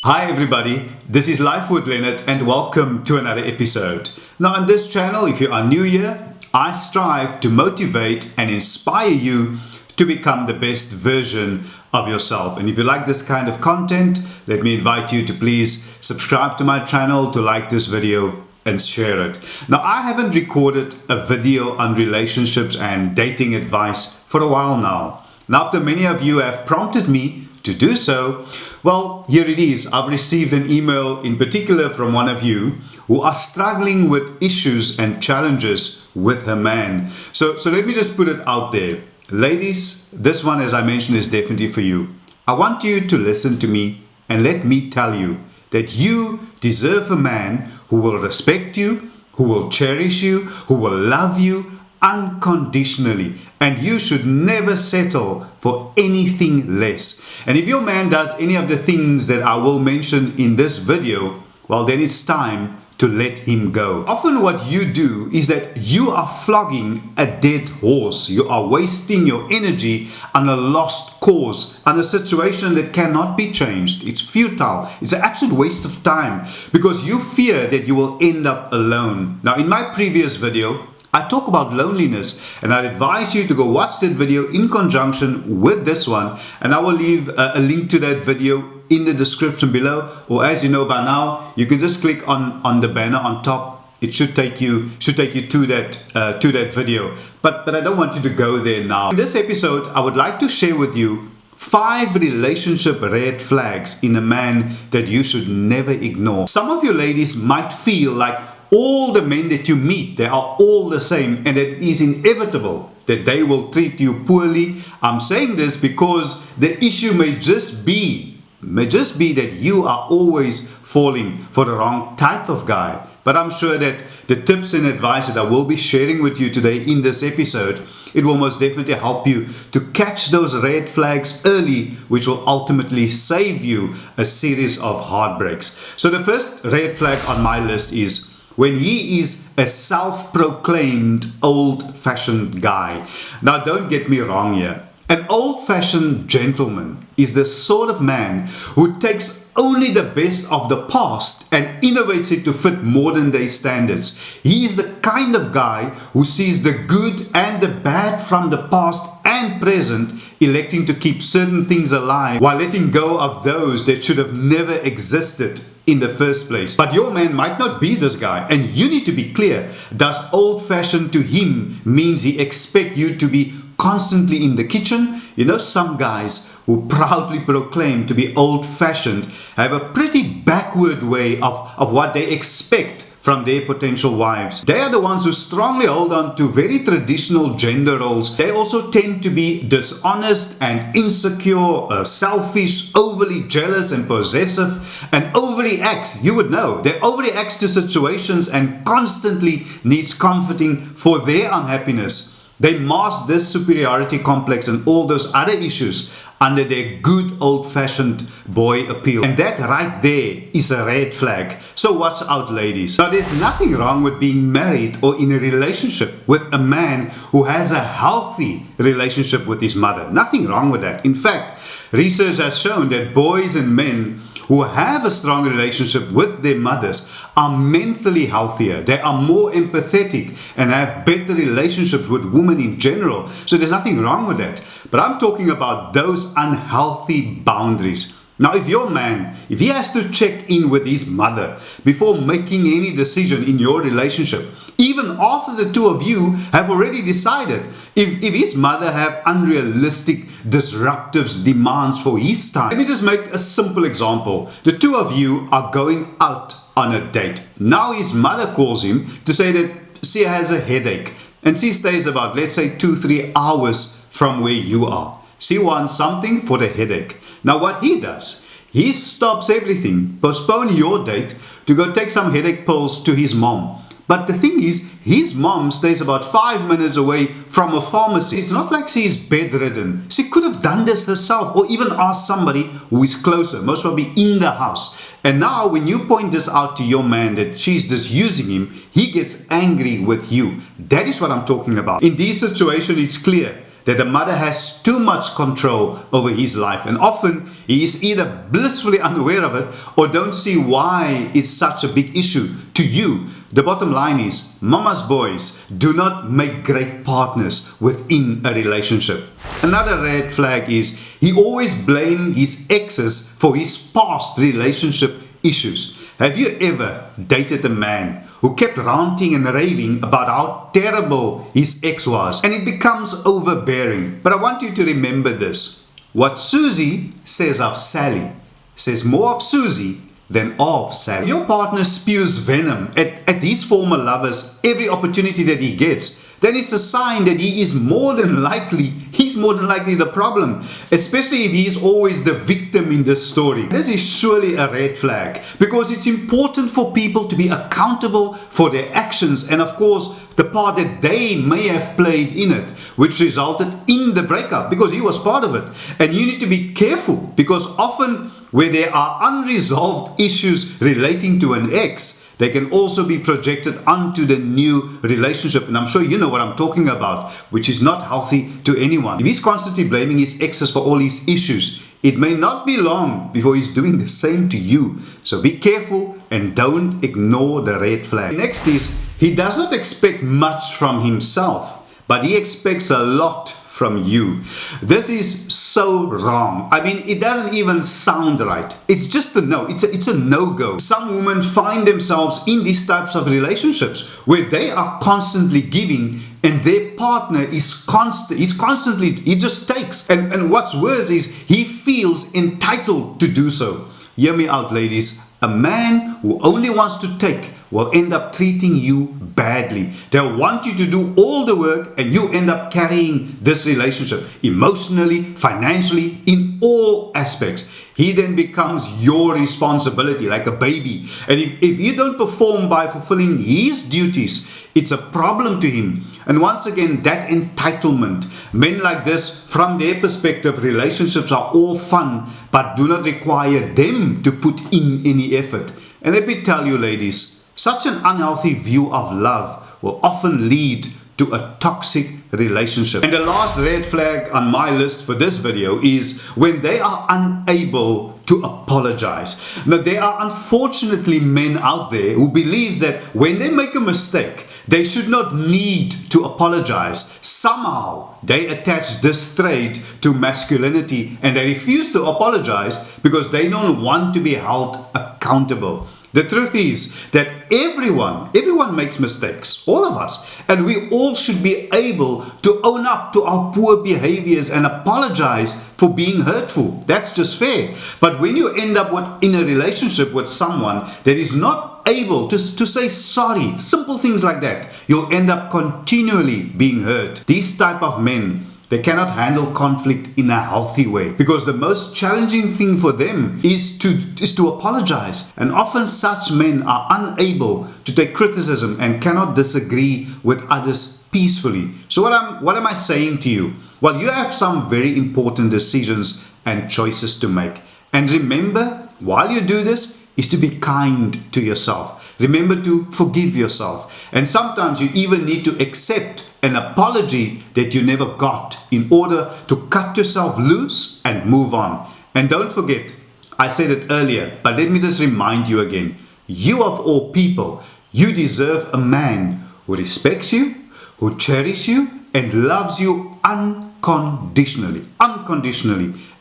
Hi everybody, this is Life with Leonard and welcome to another episode. Now on this channel, if you are new here, I strive to motivate and inspire you to become the best version of yourself. And if you like this kind of content, let me invite you to please subscribe to my channel, to like this video and share it. Now I haven't recorded a video on relationships and dating advice for a while now. And after many of you have prompted me to do so, well, here it is. I've received an email in particular from one of you who are struggling with issues and challenges with her man. So let me just put it out there. Ladies, this one, as I mentioned, is definitely for you. I want you to listen to me and let me tell you that you deserve a man who will respect you, who will cherish you, who will love you unconditionally, and you should never settle for anything less. And if your man does any of the things that I will mention in this video, well, then it's time to let him go. Often what you do is that you are flogging a dead horse. You are wasting your energy on a lost cause, on a situation that cannot be changed. It's futile. It's an absolute waste of time because you fear that you will end up alone. Now, in my previous video, I talk about loneliness, and I'd advise you to go watch that video in conjunction with this one, and I will leave a link to that video in the description below, or as you know by now, you can just click on the banner on top. It should take you to that video, but I don't want you to go there now. In this episode, I would like to share with you 5 relationship red flags in a man that you should never ignore. Some of you ladies might feel like all the men that you meet, they are all the same, and that it is inevitable that they will treat you poorly. I'm saying this because the issue may just be that you are always falling for the wrong type of guy. But I'm sure that the tips and advice that I will be sharing with you today in this episode, it will most definitely help you to catch those red flags early, which will ultimately save you a series of heartbreaks. So the first red flag on my list is when he is a self-proclaimed old-fashioned guy. Now, don't get me wrong here. An old-fashioned gentleman is the sort of man who takes only the best of the past and innovates it to fit modern day standards. He is the kind of guy who sees the good and the bad from the past and present, electing to keep certain things alive while letting go of those that should have never existed in the first place. But your man might not be this guy, and you need to be clear. Does old-fashioned to him means he expects you to be constantly in the kitchen? You know, some guys who proudly proclaim to be old-fashioned have a pretty backward way of what they expect from their potential wives. They are the ones who strongly hold on to very traditional gender roles. They also tend to be dishonest and insecure, selfish, overly jealous and possessive, and overreacts. You would know, they overreact to situations and constantly needs comforting for their unhappiness. They mask this superiority complex and all those other issues under their good old-fashioned boy appeal. And that right there is a red flag. So watch out, ladies. Now, there's nothing wrong with being married or in a relationship with a man who has a healthy relationship with his mother. Nothing wrong with that. In fact, research has shown that boys and men who have a strong relationship with their mothers are mentally healthier. They are more empathetic and have better relationships with women in general. So there's nothing wrong with that. But I'm talking about those unhealthy boundaries. Now, if your man, if he has to check in with his mother before making any decision in your relationship, even after the two of you have already decided, if his mother have unrealistic, disruptive demands for his time. Let me just make a simple example. The two of you are going out on a date. Now his mother calls him to say that she has a headache and she stays about, let's say, 2-3 hours from where you are. She wants something for the headache. Now what he does, he stops everything, postpone your date to go take some headache pills to his mom. But the thing is, his mom stays about 5 minutes away from a pharmacy. It's not like she is bedridden. She could have done this herself or even asked somebody who is closer, most probably in the house. And now when you point this out to your man that she's just using him, he gets angry with you. That is what I'm talking about. In these situations, it's clear that the mother has too much control over his life, and often He is either blissfully unaware of it or don't see why it's such a big issue to you. The bottom line is, mama's boys do not make great partners within a relationship. Another red flag is he always blames his exes for his past relationship issues. Have you ever dated a man who kept ranting and raving about how terrible his ex was, and it becomes overbearing? But I want you to remember this. What Susie says of Sally says more of Susie than of Sally. If your partner spews venom at his former lovers every opportunity that he gets, then it's a sign that he's more than likely the problem, especially if he's always the victim in this story. This is surely a red flag, because it's important for people to be accountable for their actions and, of course, the part that they may have played in it, which resulted in the breakup, because he was part of it. And you need to be careful, because often where there are unresolved issues relating to an ex, they can also be projected onto the new relationship. And I'm sure you know what I'm talking about, which is not healthy to anyone. If he's constantly blaming his exes for all his issues, it may not be long before he's doing the same to you. So be careful and don't ignore the red flag. Next is, he does not expect much from himself, but he expects a lot from you. This is so wrong. I mean, it doesn't even sound right. It's just a no. It's a no-go. Some women find themselves in these types of relationships where they are constantly giving and their partner is constantly, he just takes. And what's worse is he feels entitled to do so. Hear me out, ladies. A man who only wants to take will end up treating you badly. They'll want you to do all the work and you end up carrying this relationship emotionally, financially, in all aspects. He then becomes your responsibility, like a baby. And if you don't perform by fulfilling his duties, it's a problem to him. And once again, that entitlement. Men like this, from their perspective, relationships are all fun, but do not require them to put in any effort. And let me tell you, ladies, such an unhealthy view of love will often lead to a toxic relationship. And the last red flag on my list for this video is when they are unable to apologize. Now, there are unfortunately men out there who believes that when they make a mistake, they should not need to apologize. Somehow, they attach this trait to masculinity and they refuse to apologize because they don't want to be held accountable. The truth is that everyone makes mistakes, all of us, and we all should be able to own up to our poor behaviors and apologize for being hurtful. That's just fair. But when you end up in a relationship with someone that is not able to say sorry, simple things like that, you'll end up continually being hurt. These type of men, they cannot handle conflict in a healthy way because the most challenging thing for them is to apologize. And often such men are unable to take criticism and cannot disagree with others peacefully. So what am I saying to you? Well, you have some very important decisions and choices to make. And remember, while you do this, is to be kind to yourself. Remember to forgive yourself. And sometimes you even need to accept an apology that you never got in order to cut yourself loose and move on. And don't forget, I said it earlier, but let me just remind you again. You of all people, you deserve a man who respects you, who cherishes you, and loves you unconditionally.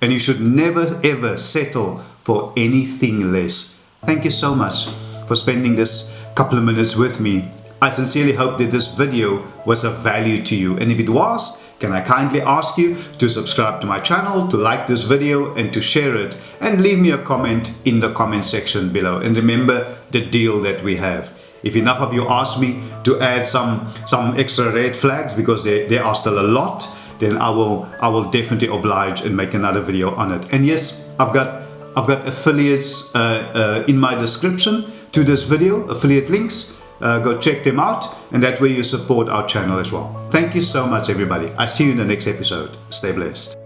And you should never ever settle for anything less. Thank you so much for spending this couple of minutes with me. I sincerely hope that this video was of value to you. And if it was, can I kindly ask you to subscribe to my channel, to like this video and to share it, and leave me a comment in the comment section below. And remember the deal that we have. If enough of you ask me to add some extra red flags, because there are still a lot, then I will definitely oblige and make another video on it. And yes, I've got affiliates in my description to this video, affiliate links. Go check them out, and that way you support our channel as well. Thank you so much, everybody. I see you in the next episode. Stay blessed.